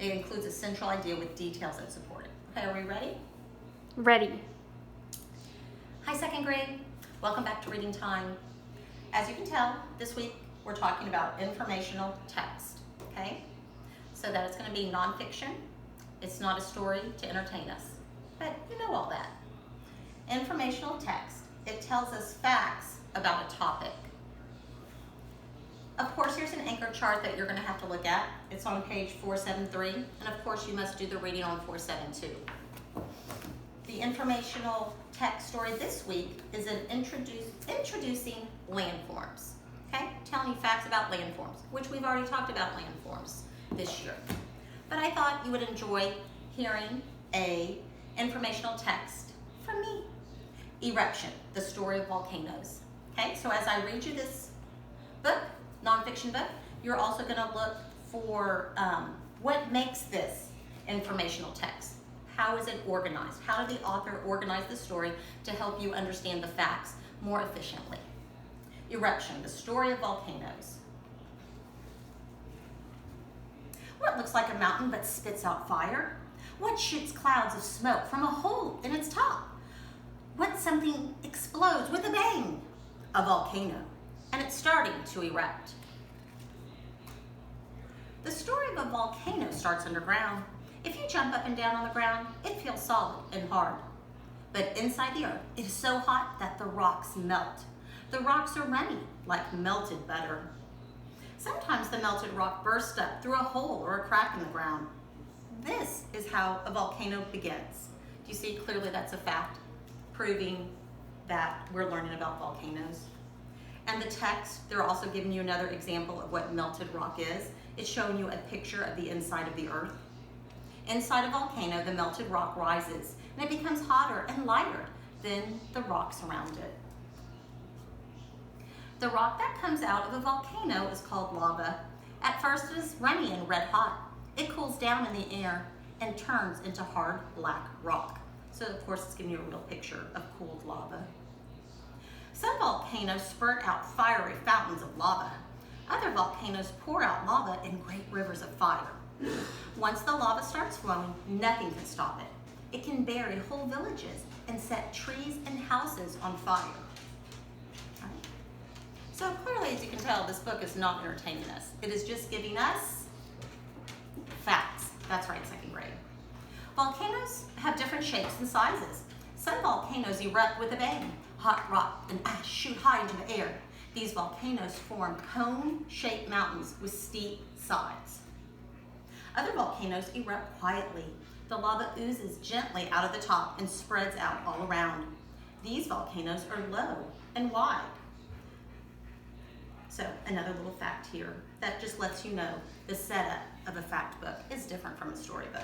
It includes a central idea with details that support it. Okay, are we ready? Ready. Hi, second grade. Welcome back to Reading Time. As you can tell, this week we're talking about informational text, okay? So that it's going to be nonfiction. It's not a story to entertain us, but you know all that. Informational text, it tells us facts about a topic. Of course, here's an anchor chart that you're going to have to look at. It's on page 473, and of course you must do the reading on 472. The informational text story this week is an introducing landforms. Okay, telling you facts about landforms, which we've already talked about landforms this year. But I thought you would enjoy hearing a informational text from me. Eruption, the story of volcanoes. Okay, so as I read you this book, nonfiction book, you're also going to look for what makes this informational text. How is it organized? How did the author organize the story to help you understand the facts more efficiently? Eruption, the story of volcanoes. What looks like a mountain but spits out fire? What shoots clouds of smoke from a hole in its top? What something explodes with a bang? A volcano, and it's starting to erupt. The story of a volcano starts underground. If you jump up and down on the ground, it feels solid and hard. But inside the earth, it is so hot that the rocks melt. The rocks are runny like melted butter. Sometimes the melted rock bursts up through a hole or a crack in the ground. This is how a volcano begins. Do you see clearly that's a fact, proving that we're learning about volcanoes? And the text, they're also giving you another example of what melted rock is. It's showing you a picture of the inside of the earth. Inside a volcano, the melted rock rises, and it becomes hotter and lighter than the rocks around it. The rock that comes out of a volcano is called lava. At first, it is runny and red hot. It cools down in the air and turns into hard black rock. So, of course, it's giving you a real picture of cooled lava. Some volcanoes spurt out fiery fountains of lava. Other volcanoes pour out lava in great rivers of fire. Once the lava starts flowing, nothing can stop it. It can bury whole villages and set trees and houses on fire. Right? So clearly, as you can tell, this book is not entertaining us. It is just giving us facts. That's right, second grade. Volcanoes have different shapes and sizes. Some volcanoes erupt with a bang. Hot rock and ash shoot high into the air. These volcanoes form cone-shaped mountains with steep sides. Other volcanoes erupt quietly. The lava oozes gently out of the top and spreads out all around. These volcanoes are low and wide. So another little fact here that just lets you know the setup of a fact book is different from a storybook.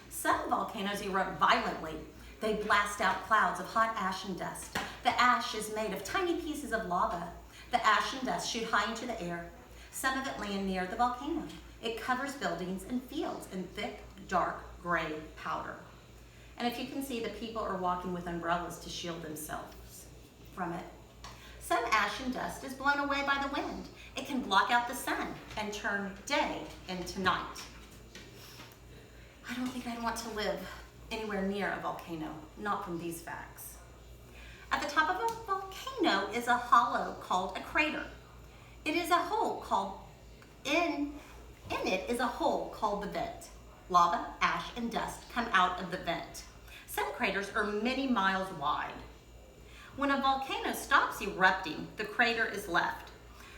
Some volcanoes erupt violently. They blast out clouds of hot ash and dust. The ash is made of tiny pieces of lava. The ash and dust shoot high into the air. Some of it land near the volcano. It covers buildings and fields in thick, dark, gray powder. And if you can see, the people are walking with umbrellas to shield themselves from it. Some ash and dust is blown away by the wind. It can block out the sun and turn day into night. I don't think I'd want to live anywhere near a volcano, not from these facts. At the top of a volcano is a hollow called a crater. It is a hole called, in it is a hole called the vent. Lava, ash, and dust come out of the vent. Some craters are many miles wide. When a volcano stops erupting, the crater is left.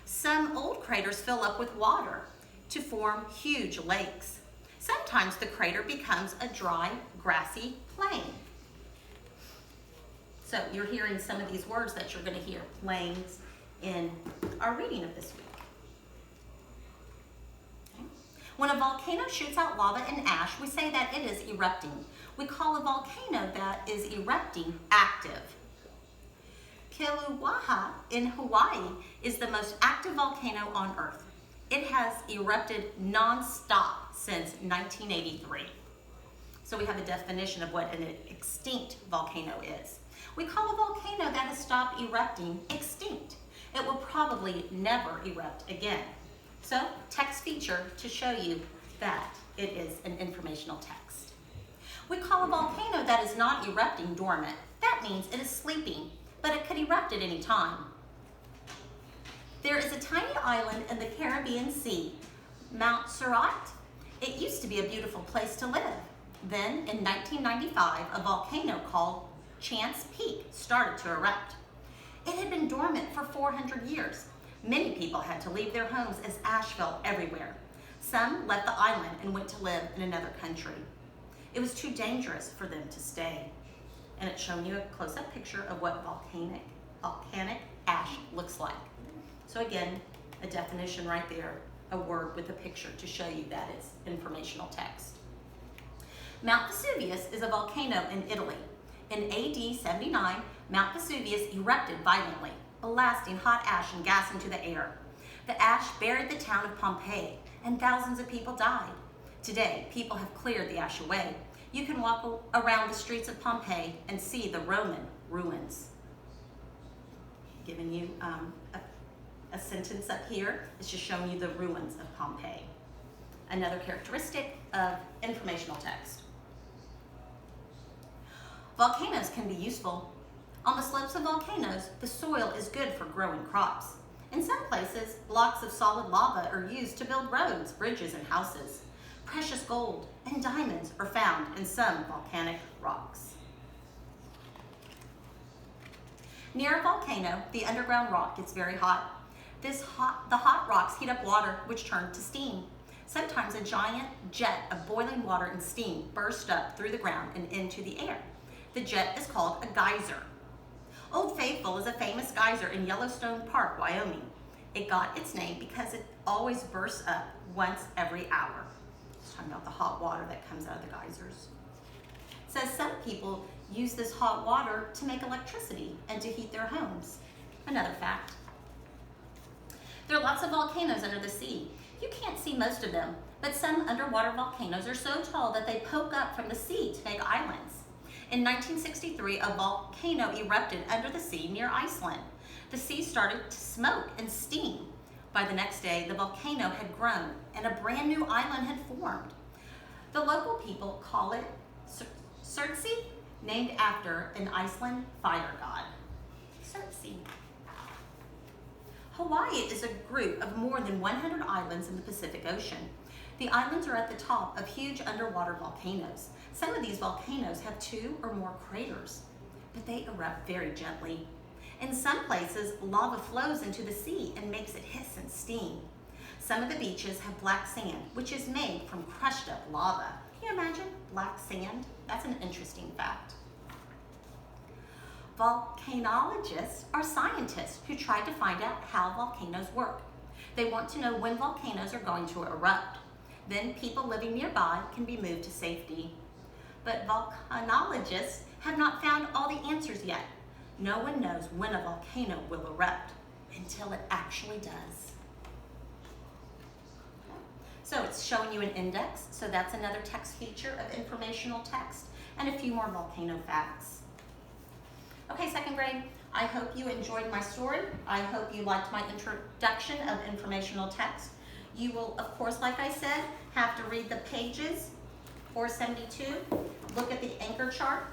Some old craters fill up with water to form huge lakes. Sometimes the crater becomes a dry, grassy plain. So you're hearing some of these words that you're going to hear, plains, in our reading of this week. Okay. When a volcano shoots out lava and ash, we say that it is erupting. We call a volcano that is erupting active. Kilauea in Hawaii is the most active volcano on Earth. It has erupted non-stop since 1983. So we have a definition of what an extinct volcano is. We call a volcano that has stopped erupting extinct. It will probably never erupt again. So text feature to show you that it is an informational text. We call a volcano that is not erupting dormant. That means it is sleeping, but it could erupt at any time. There is a tiny island in the Caribbean Sea, Montserrat. It used to be a beautiful place to live. Then in 1995, a volcano called Chance Peak started to erupt. It had been dormant for 400 years. Many people had to leave their homes as ash fell everywhere. Some left the island and went to live in another country. It was too dangerous for them to stay. And it's showing you a close-up picture of what volcanic ash looks like. So again, a definition right there, a word with a picture to show you that it's informational text. Mount Vesuvius is a volcano in Italy. In AD 79, Mount Vesuvius erupted violently, blasting hot ash and gas into the air. The ash buried the town of Pompeii, and thousands of people died. Today, people have cleared the ash away. You can walk around the streets of Pompeii and see the Roman ruins. Giving you a sentence up here. It's just showing you the ruins of Pompeii. Another characteristic of informational text. Volcanoes can be useful. On the slopes of volcanoes, the soil is good for growing crops. In some places, blocks of solid lava are used to build roads, bridges, and houses. Precious gold and diamonds are found in some volcanic rocks. Near a volcano, the underground rock gets very hot. The hot rocks heat up water, which turns to steam. Sometimes a giant jet of boiling water and steam bursts up through the ground and into the air. The jet is called a geyser. Old Faithful is a famous geyser in Yellowstone Park, Wyoming. It got its name because it always bursts up once every hour. It's talking about the hot water that comes out of the geysers. It says some people use this hot water to make electricity and to heat their homes. Another fact. There are lots of volcanoes under the sea. You can't see most of them, but some underwater volcanoes are so tall that they poke up from the sea to make islands. In 1963, a volcano erupted under the sea near Iceland. The sea started to smoke and steam. By the next day, the volcano had grown and a brand new island had formed. The local people call it Surtsey, named after an Iceland fire god. Surtsey. Hawaii is a group of more than 100 islands in the Pacific Ocean. The islands are at the top of huge underwater volcanoes. Some of these volcanoes have 2 or more craters, but they erupt very gently. In some places, lava flows into the sea and makes it hiss and steam. Some of the beaches have black sand, which is made from crushed up lava. Can you imagine black sand? That's an interesting fact. Volcanologists are scientists who try to find out how volcanoes work. They want to know when volcanoes are going to erupt. Then people living nearby can be moved to safety. But volcanologists have not found all the answers yet. No one knows when a volcano will erupt until it actually does. So it's showing you an index, so that's another text feature of informational text, and a few more volcano facts. Okay, second grade, I hope you enjoyed my story. I hope you liked my introduction of informational text. You will, of course, like I said, have to read the pages, 472, look at the anchor chart,